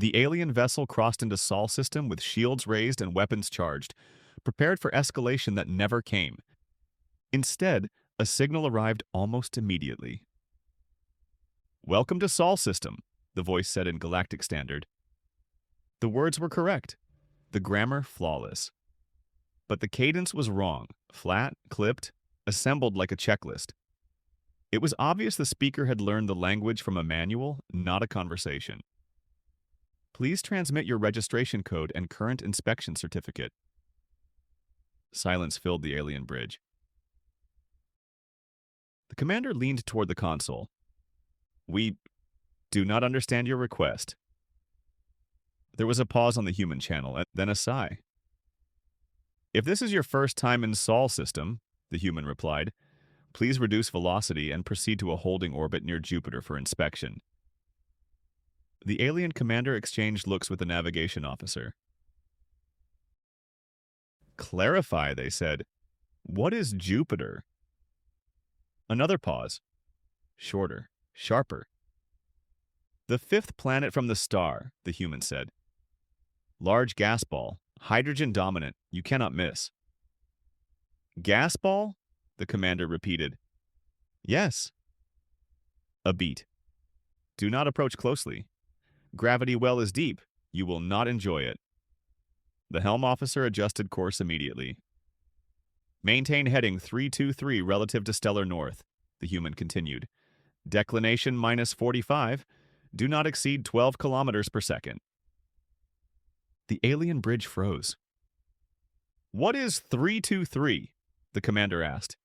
The alien vessel crossed into Sol system with shields raised and weapons charged, prepared for escalation that never came. Instead, a signal arrived almost immediately. "Welcome to Sol system," the voice said in Galactic Standard. The words were correct, the grammar flawless. But the cadence was wrong, flat, clipped, assembled like a checklist. It was obvious the speaker had learned the language from a manual, not a conversation. "Please transmit your registration code and current inspection certificate." Silence filled the alien bridge. The commander leaned toward the console. "We do not understand your request." There was a pause on the human channel, and then a sigh. "If this is your first time in Sol system," the human replied, "please reduce velocity and proceed to a holding orbit near Jupiter for inspection." The alien commander exchanged looks with the navigation officer. "Clarify," they said. "What is Jupiter?" Another pause. Shorter, sharper. "The fifth planet from the star," the human said. "Large gas ball, hydrogen dominant, you cannot miss." "Gas ball?" the commander repeated. "Yes." A beat. "Do not approach closely. Gravity well is deep. You will not enjoy it." The helm officer adjusted course immediately. "Maintain heading 323 relative to stellar north," the human continued. "Declination minus 45. Do not exceed 12 kilometers per second." The alien bridge froze. "What is 323? The commander asked.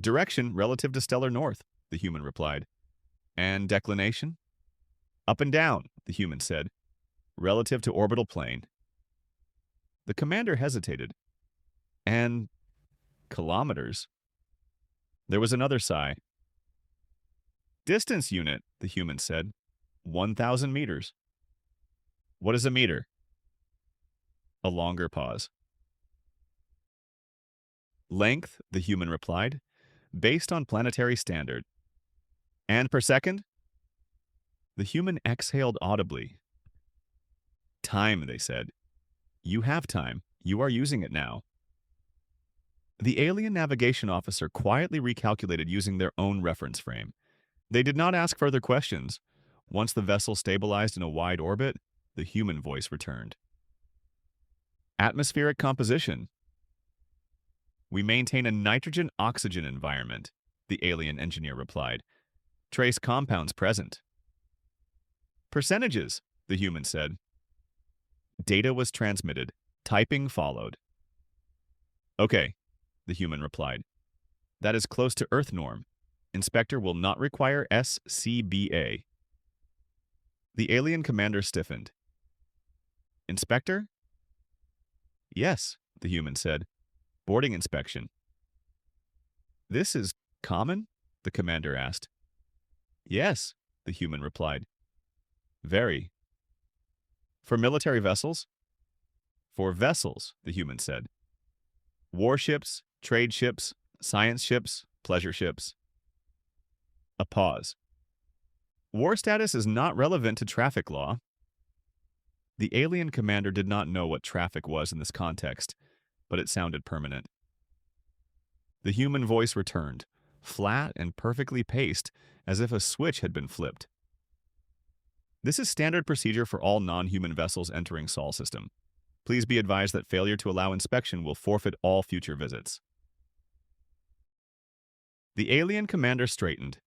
"Direction relative to stellar north," the human replied. "And declination?" "Up and down," the human said. "Relative to orbital plane." The commander hesitated. "And kilometers?" There was another sigh. "Distance unit," the human said. 1,000 meters. "What is a meter?" A longer pause. "Length," the human replied, "based on planetary standard." "And per second?" The human exhaled audibly. "Time," they said. "You have time. You are using it now." The alien navigation officer quietly recalculated using their own reference frame. They did not ask further questions. Once the vessel stabilized in a wide orbit, the human voice returned. "Atmospheric composition." "We maintain a nitrogen-oxygen environment," the alien engineer replied. "Trace compounds present." "Percentages," the human said. Data was transmitted. Typing followed. "Okay," the human replied. "That is close to Earth norm. Inspector will not require SCBA." The alien commander stiffened. "Inspector?" "Yes," the human said. "Boarding inspection." "This is common?" the commander asked. "Yes," the human replied. "Very." "For military vessels?" "For vessels," the human said. "Warships, trade ships, science ships, pleasure ships." A pause. "War status is not relevant to traffic law." The alien commander did not know what traffic was in this context, but it sounded permanent. The human voice returned, flat and perfectly paced, as if a switch had been flipped. "This is standard procedure for all non-human vessels entering Sol system. Please be advised that failure to allow inspection will forfeit all future visits." The alien commander straightened.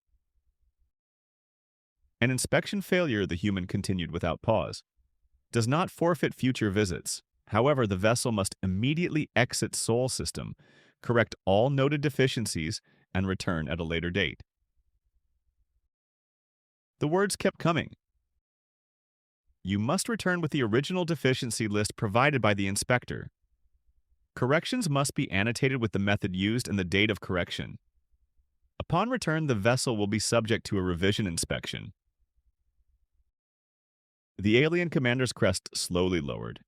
"An inspection failure," the human continued without pause, "does not forfeit future visits. However, the vessel must immediately exit Sol system, correct all noted deficiencies, and return at a later date." The words kept coming. "You must return with the original deficiency list provided by the inspector. Corrections must be annotated with the method used and the date of correction. Upon return, the vessel will be subject to a revision inspection." The alien commander's crest slowly lowered.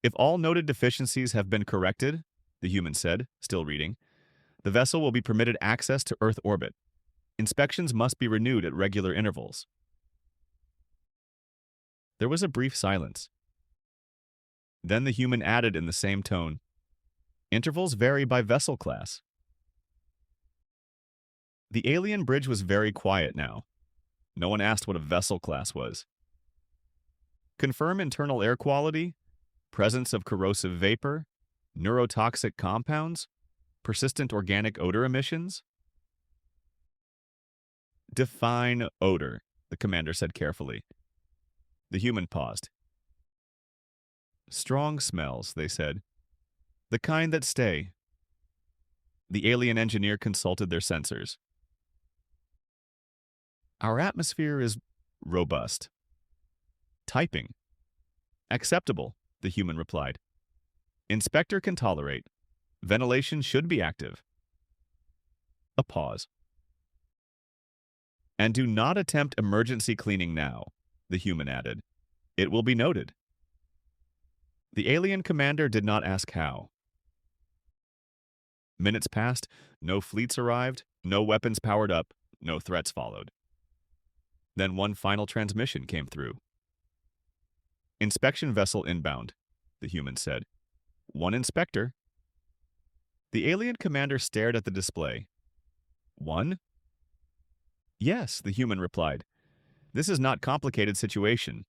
"If all noted deficiencies have been corrected," the human said, still reading, "the vessel will be permitted access to Earth orbit. Inspections must be renewed at regular intervals." There was a brief silence. Then the human added in the same tone, "Intervals vary by vessel class." The alien bridge was very quiet now. No one asked what a vessel class was. Confirm internal air quality, presence of corrosive vapor, neurotoxic compounds, persistent organic odor emissions? Define odor, the commander said carefully. The human paused. Strong smells, they said. The kind that stay. The alien engineer consulted their sensors. Our atmosphere is robust. Typing. Acceptable, the human replied. Inspector can tolerate. Ventilation should be active. A pause. And do not attempt emergency cleaning now, the human added. It will be noted. The alien commander did not ask how. Minutes passed, no fleets arrived, no weapons powered up, no threats followed. Then one final transmission came through. Inspection vessel inbound, the human said. One inspector. The alien commander stared at the display. One? Yes, the human replied. This is not complicated situation.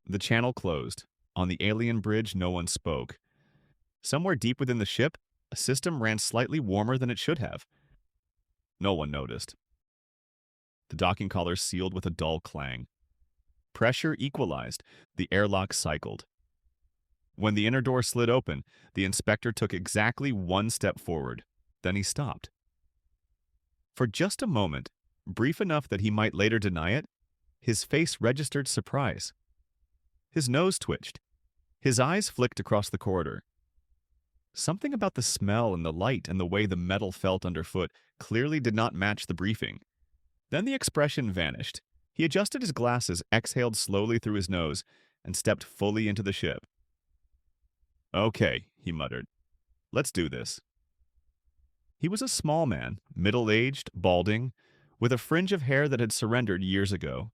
The channel closed. On the alien bridge, no one spoke. Somewhere deep within the ship, a system ran slightly warmer than it should have. No one noticed. The docking collars sealed with a dull clang. Pressure equalized. The airlock cycled. When the inner door slid open, the inspector took exactly one step forward. Then he stopped. For just a moment, brief enough that he might later deny it, his face registered surprise. His nose twitched. His eyes flicked across the corridor. Something about the smell and the light and the way the metal felt underfoot clearly did not match the briefing. Then the expression vanished. He adjusted his glasses, exhaled slowly through his nose, and stepped fully into the ship. Okay, he muttered. Let's do this. He was a small man, middle-aged, balding, with a fringe of hair that had surrendered years ago.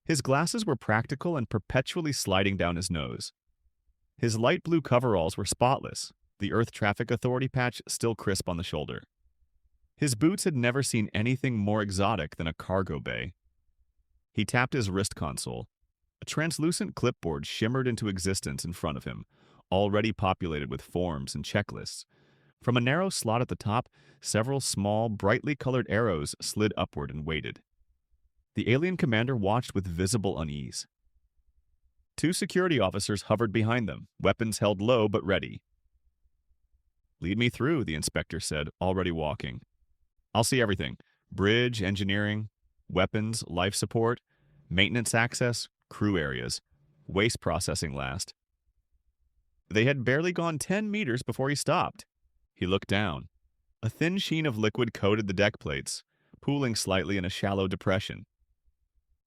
His glasses were practical and perpetually sliding down his nose. His light blue coveralls were spotless, the Earth Traffic Authority patch still crisp on the shoulder. His boots had never seen anything more exotic than a cargo bay. He tapped his wrist console. A translucent clipboard shimmered into existence in front of him, already populated with forms and checklists. From a narrow slot at the top, several small, brightly colored arrows slid upward and waited. The alien commander watched with visible unease. Two security officers hovered behind them, weapons held low but ready. Lead me through, the inspector said, already walking. I'll see everything. Bridge, engineering, weapons, life support, maintenance access, crew areas, waste processing last. They had barely gone 10 meters before he stopped. He looked down. A thin sheen of liquid coated the deck plates, pooling slightly in a shallow depression.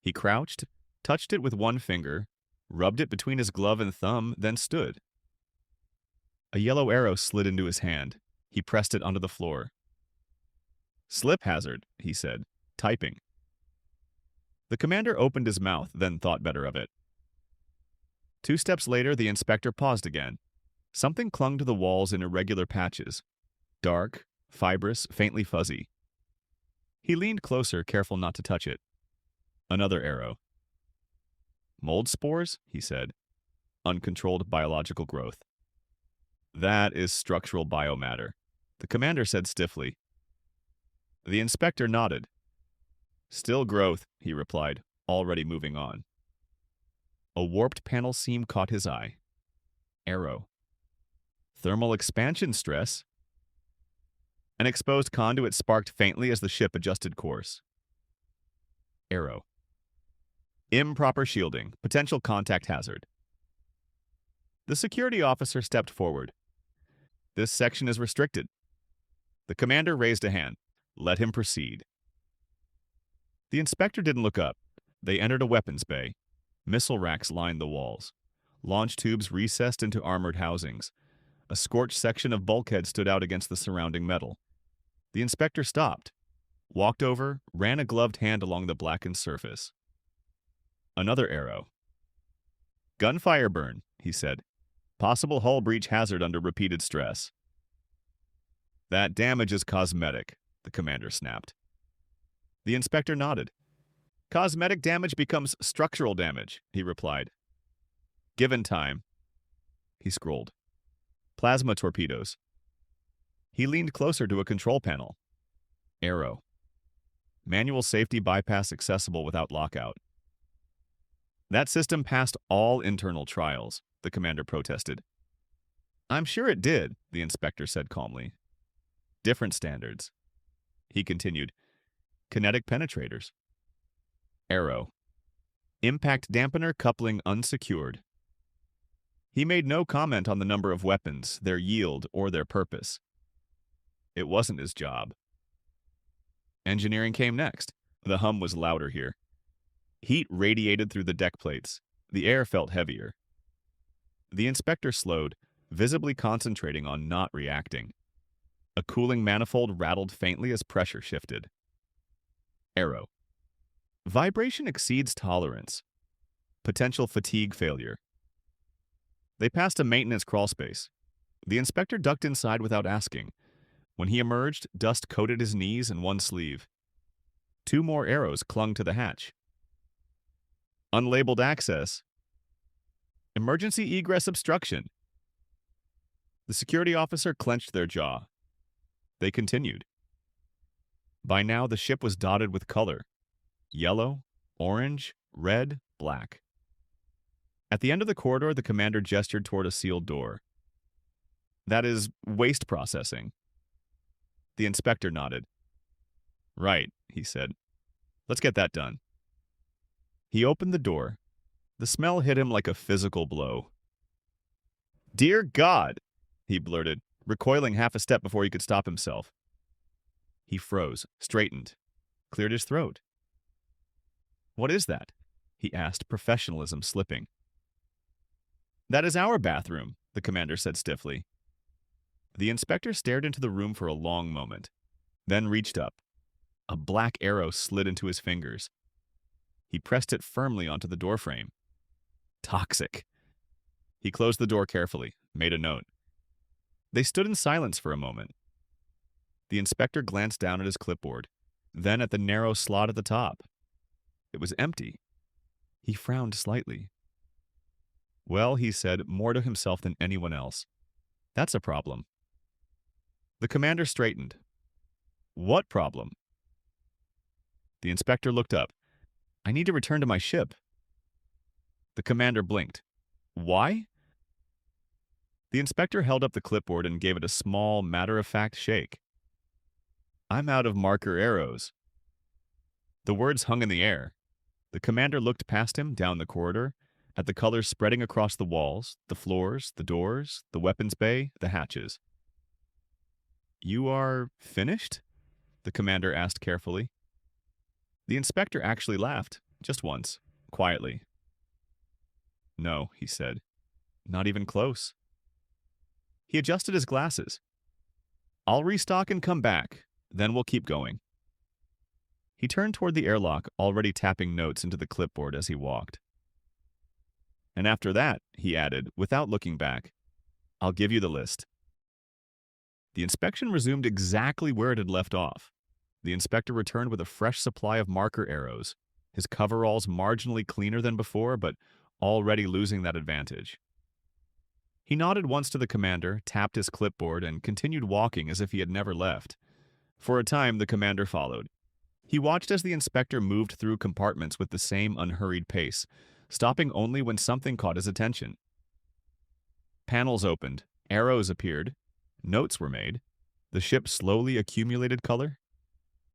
He crouched, touched it with one finger, rubbed it between his glove and thumb, then stood. A yellow arrow slid into his hand. He pressed it onto the floor. Slip hazard, he said, typing. The commander opened his mouth, then thought better of it. 2 steps later, the inspector paused again. Something clung to the walls in irregular patches. Dark, fibrous, faintly fuzzy. He leaned closer, careful not to touch it. Another arrow. Mold spores, he said. Uncontrolled biological growth. That is structural biomatter, the commander said stiffly. The inspector nodded. Still growth, he replied, already moving on. A warped panel seam caught his eye. Arrow. Thermal expansion stress. An exposed conduit sparked faintly as the ship adjusted course. Arrow. Improper shielding. Potential contact hazard. The security officer stepped forward. This section is restricted. The commander raised a hand. Let him proceed. The inspector didn't look up. They entered a weapons bay. Missile racks lined the walls. Launch tubes recessed into armored housings. A scorched section of bulkhead stood out against the surrounding metal. The inspector stopped, walked over, ran a gloved hand along the blackened surface. Another arrow. Gunfire burn, he said. Possible hull breach hazard under repeated stress. That damage is cosmetic, the commander snapped. The inspector nodded. Cosmetic damage becomes structural damage, he replied. Given time. He scrolled. Plasma torpedoes. He leaned closer to a control panel. Arrow. Manual safety bypass accessible without lockout. That system passed all internal trials, the commander protested. I'm sure it did, the inspector said calmly. Different standards. He continued. Kinetic penetrators. Arrow. Impact dampener coupling unsecured. He made no comment on the number of weapons, their yield, or their purpose. It wasn't his job. Engineering came next. The hum was louder here. Heat radiated through the deck plates. The air felt heavier. The inspector slowed, visibly concentrating on not reacting. A cooling manifold rattled faintly as pressure shifted. Arrow. Vibration exceeds tolerance. Potential fatigue failure. They passed a maintenance crawlspace. The inspector ducked inside without asking. When he emerged, dust coated his knees and one sleeve. 2 more arrows clung to the hatch. Unlabeled access. Emergency egress obstruction. The security officer clenched their jaw. They continued. By now, the ship was dotted with color. Yellow, orange, red, black. At the end of the corridor, the commander gestured toward a sealed door. That is waste processing. The inspector nodded. Right, he said. Let's get that done. He opened the door. The smell hit him like a physical blow. Dear God, he blurted, recoiling half a step before he could stop himself. He froze, straightened, cleared his throat. What is that? He asked, professionalism slipping. That is our bathroom, the commander said stiffly. The inspector stared into the room for a long moment, then reached up. A black arrow slid into his fingers. He pressed it firmly onto the doorframe. Toxic. He closed the door carefully, made a note. They stood in silence for a moment. The inspector glanced down at his clipboard, then at the narrow slot at the top. It was empty. He frowned slightly. Well, he said, more to himself than anyone else. That's a problem. The commander straightened. What problem? The inspector looked up. I need to return to my ship. The commander blinked. Why? The inspector held up the clipboard and gave it a small, matter-of-fact shake. I'm out of marker arrows. The words hung in the air. The commander looked past him down the corridor, at the colors spreading across the walls, the floors, the doors, the weapons bay, the hatches. You are finished? The commander asked carefully. The inspector actually laughed, just once, quietly. No, he said. Not even close. He adjusted his glasses. I'll restock and come back, then we'll keep going. He turned toward the airlock, already tapping notes into the clipboard as he walked. And after that, he added, without looking back, I'll give you the list. The inspection resumed exactly where it had left off. The inspector returned with a fresh supply of marker arrows, his coveralls marginally cleaner than before, but already losing that advantage. He nodded once to the commander, tapped his clipboard, and continued walking as if he had never left. For a time, the commander followed. He watched as the inspector moved through compartments with the same unhurried pace, stopping only when something caught his attention. Panels opened, arrows appeared, notes were made. The ship slowly accumulated color.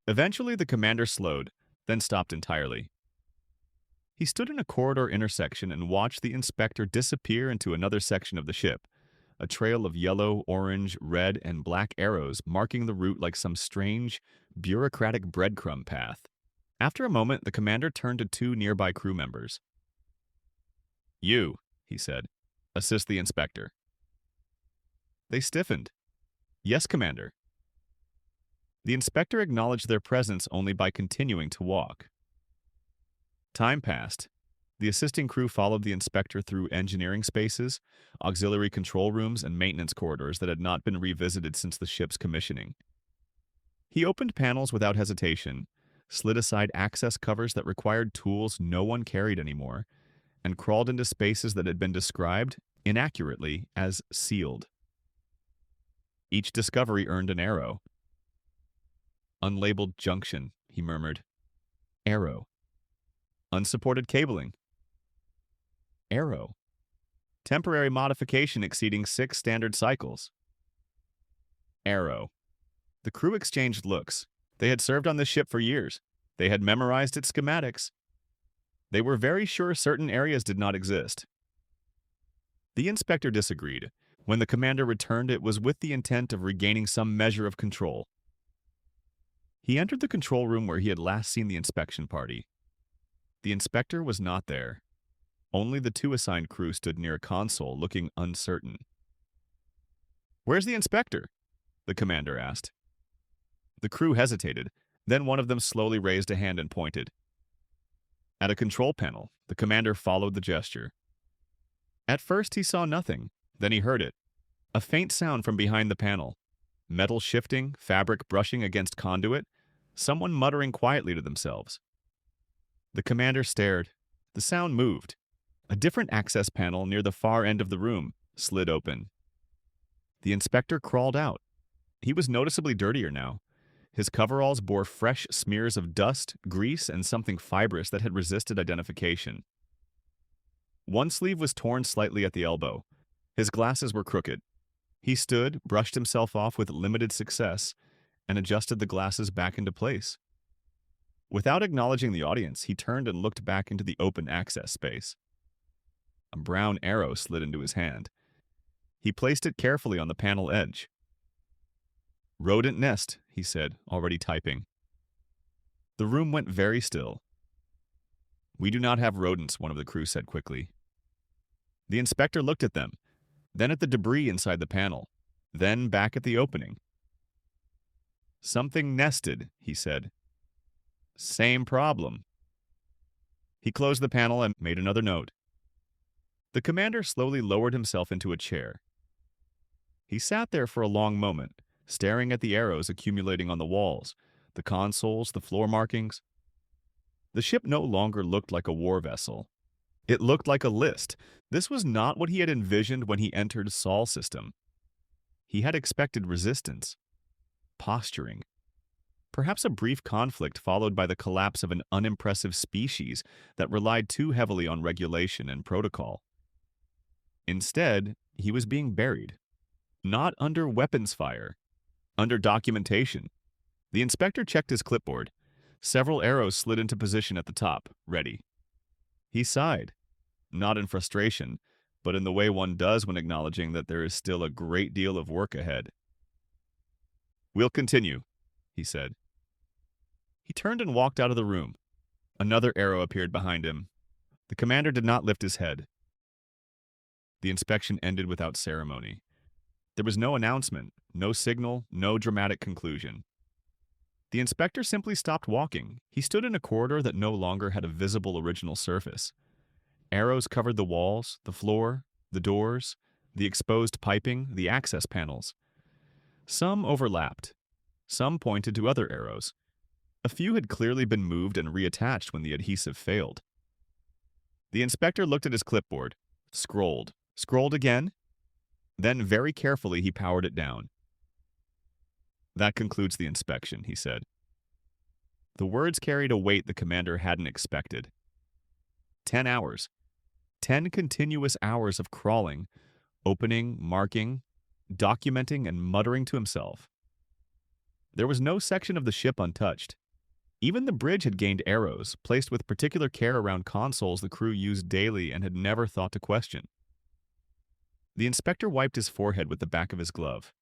Eventually, the commander slowed, then stopped entirely. He stood in a corridor intersection and watched the inspector disappear into another section of the ship, a trail of yellow, orange, red, and black arrows marking the route like some strange, bureaucratic breadcrumb path. After a moment, the commander turned to 2 nearby crew members. You, he said, assist the inspector. They stiffened. Yes, Commander. The inspector acknowledged their presence only by continuing to walk. Time passed. The assisting crew followed the inspector through engineering spaces, auxiliary control rooms, and maintenance corridors that had not been revisited since the ship's commissioning. He opened panels without hesitation, slid aside access covers that required tools no one carried anymore, and crawled into spaces that had been described, inaccurately, as sealed. Each discovery earned an arrow. Unlabeled junction, he murmured. Arrow. Unsupported cabling. Arrow. Temporary modification exceeding 6 standard cycles. Arrow. The crew exchanged looks. They had served on this ship for years. They had memorized its schematics. They were very sure certain areas did not exist. The inspector disagreed. When the commander returned, it was with the intent of regaining some measure of control. He entered the control room where he had last seen the inspection party. The inspector was not there. Only the 2 assigned crew stood near a console, looking uncertain. "Where's the inspector?" the commander asked. The crew hesitated. Then one of them slowly raised a hand and pointed. At a control panel, the commander followed the gesture. At first he saw nothing. Then he heard it. A faint sound from behind the panel. Metal shifting, fabric brushing against conduit, someone muttering quietly to themselves. The commander stared. The sound moved. A different access panel near the far end of the room slid open. The inspector crawled out. He was noticeably dirtier now. His coveralls bore fresh smears of dust, grease, and something fibrous that had resisted identification. One sleeve was torn slightly at the elbow. His glasses were crooked. He stood, brushed himself off with limited success, and adjusted the glasses back into place. Without acknowledging the audience, he turned and looked back into the open access space. A brown arrow slid into his hand. He placed it carefully on the panel edge. "Rodent nest," he said, already typing. The room went very still. "We do not have rodents," one of the crew said quickly. The inspector looked at them, then at the debris inside the panel, then back at the opening. "Something nested," he said. "Same problem." He closed the panel and made another note. The commander slowly lowered himself into a chair. He sat there for a long moment, staring at the arrows accumulating on the walls, the consoles, the floor markings. The ship no longer looked like a war vessel. It looked like a list. This was not what he had envisioned when he entered Sol system. He had expected resistance, posturing, perhaps a brief conflict followed by the collapse of an unimpressive species that relied too heavily on regulation and protocol. Instead, he was being buried, not under weapons fire, under documentation. The inspector checked his clipboard. Several arrows slid into position at the top, ready. He sighed, not in frustration, but in the way one does when acknowledging that there is still a great deal of work ahead. "We'll continue," he said. He turned and walked out of the room. Another arrow appeared behind him. The commander did not lift his head. The inspection ended without ceremony. There was no announcement, no signal, no dramatic conclusion. The inspector simply stopped walking. He stood in a corridor that no longer had a visible original surface. Arrows covered the walls, the floor, the doors, the exposed piping, the access panels. Some overlapped. Some pointed to other arrows. A few had clearly been moved and reattached when the adhesive failed. The inspector looked at his clipboard, scrolled again. Then, very carefully, he powered it down. "That concludes the inspection," he said. The words carried a weight the commander hadn't expected. 10 hours. 10 continuous hours of crawling, opening, marking, documenting, and muttering to himself. There was no section of the ship untouched. Even the bridge had gained arrows, placed with particular care around consoles the crew used daily and had never thought to question. The inspector wiped his forehead with the back of his glove.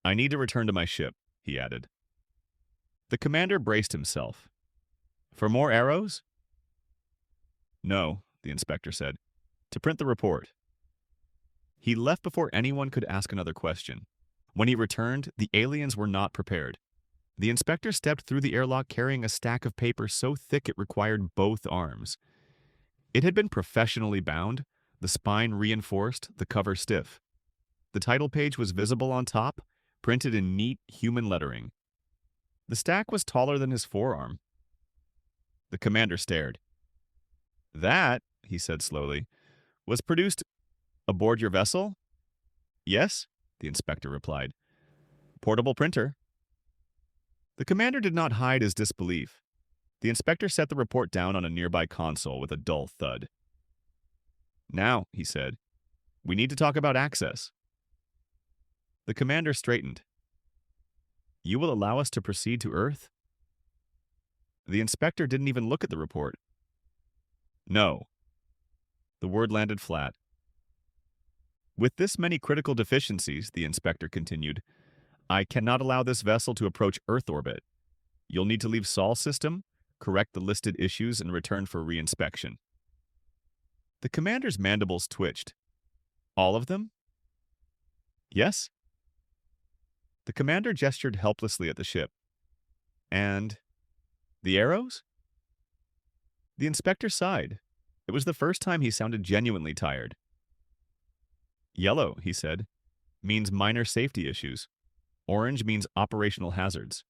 "I need to return to my ship," he added. The commander braced himself. "For more arrows?" "No," the inspector said. "To print the report." He left before anyone could ask another question. When he returned, the aliens were not prepared. The inspector stepped through the airlock carrying a stack of paper so thick it required both arms. It had been professionally bound, the spine reinforced, the cover stiff. The title page was visible on top, printed in neat human lettering. The stack was taller than his forearm. The commander stared. "That," he said slowly, "was produced aboard your vessel?" "Yes," the inspector replied. "Portable printer." The commander did not hide his disbelief. The inspector set the report down on a nearby console with a dull thud. "Now," he said, "we need to talk about access." The commander straightened. "You will allow us to proceed to Earth?" The inspector didn't even look at the report. "No." The word landed flat. "With this many critical deficiencies," the inspector continued, "I cannot allow this vessel to approach Earth orbit. You'll need to leave Sol system, correct the listed issues, and return for reinspection." The commander's mandibles twitched. "All of them?" "Yes." The commander gestured helplessly at the ship. "And the arrows?" The inspector sighed. It was the first time he sounded genuinely tired. "Yellow," he said, "means minor safety issues. Orange means operational hazards.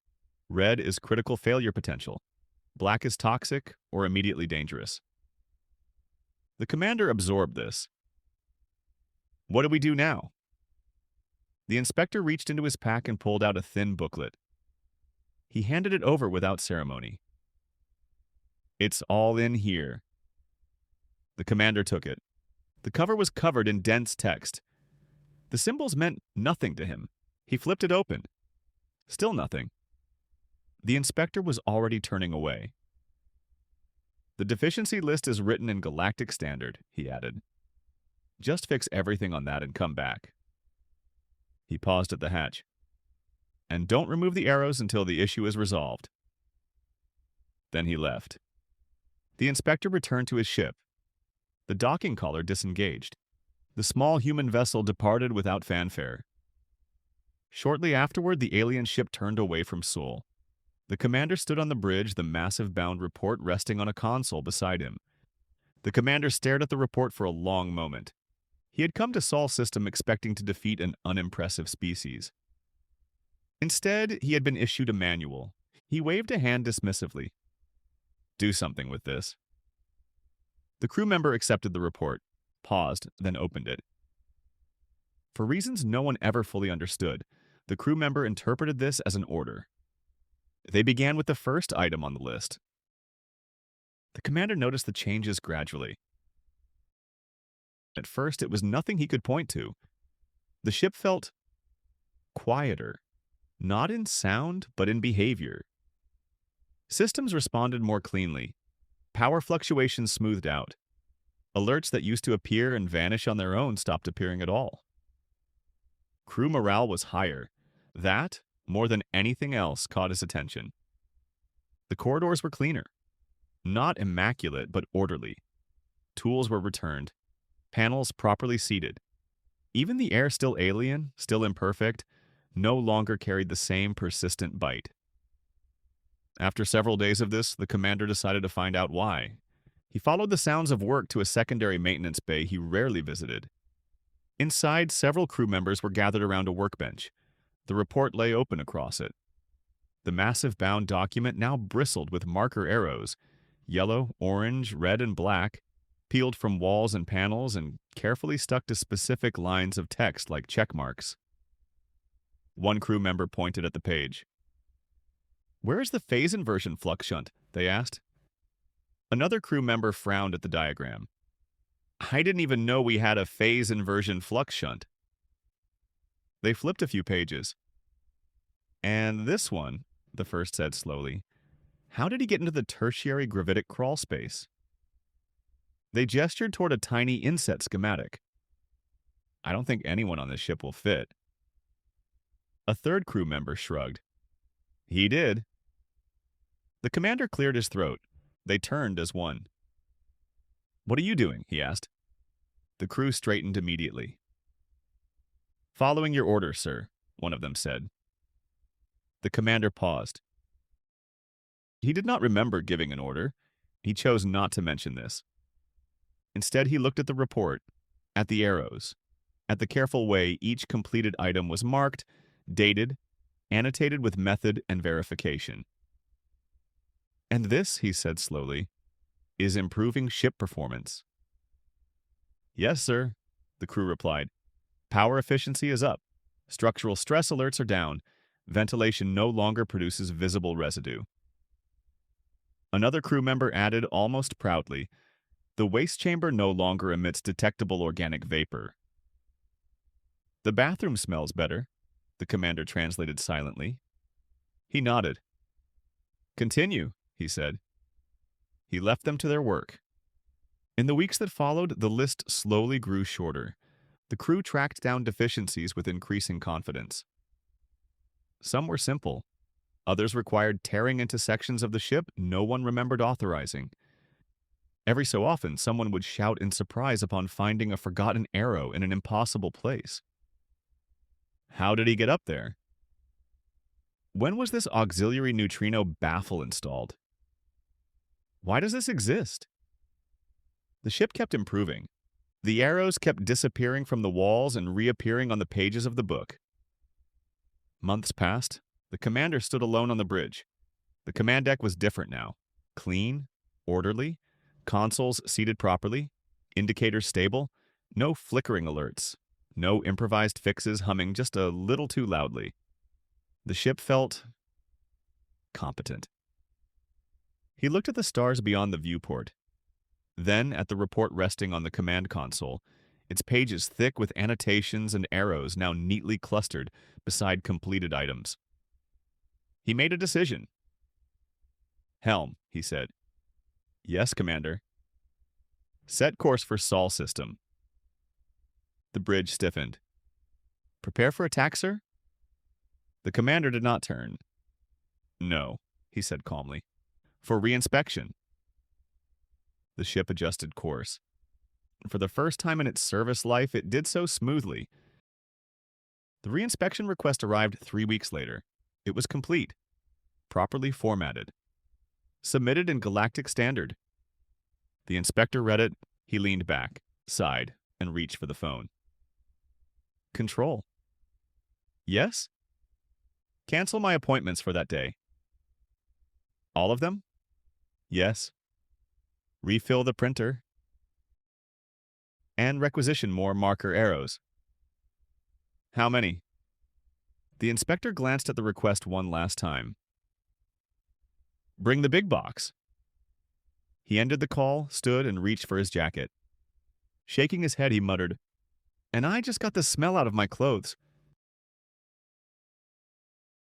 Red is critical failure potential. Black is toxic or immediately dangerous." The commander absorbed this. "What do we do now?" The inspector reached into his pack and pulled out a thin booklet. He handed it over without ceremony. "It's all in here." The commander took it. The cover was covered in dense text. The symbols meant nothing to him. He flipped it open. Still nothing. The inspector was already turning away. "The deficiency list is written in galactic standard," he added. "Just fix everything on that and come back." He paused at the hatch. "And don't remove the arrows until the issue is resolved." Then he left. The inspector returned to his ship. The docking collar disengaged. The small human vessel departed without fanfare. Shortly afterward, the alien ship turned away from Sol. The commander stood on the bridge, the massive bound report resting on a console beside him. The commander stared at the report for a long moment. He had come to Sol system expecting to defeat an unimpressive species. Instead, he had been issued a manual. He waved a hand dismissively. "Do something with this." The crew member accepted the report, paused, then opened it. For reasons no one ever fully understood, the crew member interpreted this as an order. They began with the first item on the list. The commander noticed the changes gradually. At first, it was nothing he could point to. The ship felt quieter, not in sound, but in behavior. Systems responded more cleanly. Power fluctuations smoothed out. Alerts that used to appear and vanish on their own stopped appearing at all. Crew morale was higher. That, more than anything else, caught his attention. The corridors were cleaner. Not immaculate, but orderly. Tools were returned. Panels properly seated. Even the air, still alien, still imperfect, no longer carried the same persistent bite. After several days of this, the commander decided to find out why. He followed the sounds of work to a secondary maintenance bay he rarely visited. Inside, several crew members were gathered around a workbench. The report lay open across it. The massive bound document now bristled with marker arrows, yellow, orange, red, and black, peeled from walls and panels and carefully stuck to specific lines of text like check marks. One crew member pointed at the page. "Where is the phase inversion flux shunt?" they asked. Another crew member frowned at the diagram. "I didn't even know we had a phase inversion flux shunt." They flipped a few pages. "And this one," the first said slowly, "how did he get into the tertiary gravitic crawl space?" They gestured toward a tiny inset schematic. "I don't think anyone on this ship will fit." A third crew member shrugged. "He did." The commander cleared his throat. They turned as one. "What are you doing?" he asked. The crew straightened immediately. "Following your orders, sir," one of them said. The commander paused. He did not remember giving an order. He chose not to mention this. Instead, he looked at the report, at the arrows, at the careful way each completed item was marked, dated, annotated with method and verification. "And this," he said slowly, "is improving ship performance." "Yes, sir," the crew replied. "Power efficiency is up. Structural stress alerts are down. Ventilation no longer produces visible residue." Another crew member added almost proudly, "The waste chamber no longer emits detectable organic vapor." "The bathroom smells better," the commander translated silently. He nodded. "Continue," he said. He left them to their work. In the weeks that followed, the list slowly grew shorter. The crew tracked down deficiencies with increasing confidence. Some were simple. Others required tearing into sections of the ship no one remembered authorizing. Every so often, someone would shout in surprise upon finding a forgotten arrow in an impossible place. How did he get up there? When was this auxiliary neutrino baffle installed? Why does this exist? The ship kept improving. The arrows kept disappearing from the walls and reappearing on the pages of the book. Months passed. The commander stood alone on the bridge. The command deck was different now. Clean, orderly, consoles seated properly, indicators stable, no flickering alerts, no improvised fixes humming just a little too loudly. The ship felt competent. He looked at the stars beyond the viewport, then at the report resting on the command console, its pages thick with annotations and arrows now neatly clustered beside completed items. He made a decision. "Helm," he said. "Yes, Commander." "Set course for Sol system." The bridge stiffened. "Prepare for attack, sir?" The commander did not turn. "No," he said calmly. "For reinspection." The ship adjusted course. For the first time in its service life, it did so smoothly. The reinspection request arrived 3 weeks later. It was complete, properly formatted, submitted in galactic standard. The inspector read it, he leaned back, sighed, and reached for the phone. "Control." "Yes?" "Cancel my appointments for that day." "All of them?" "Yes." "Refill the printer." "And requisition more marker arrows." "How many?" The inspector glanced at the request one last time. "Bring the big box." He ended the call, stood, and reached for his jacket. Shaking his head, he muttered, "And I just got the smell out of my clothes.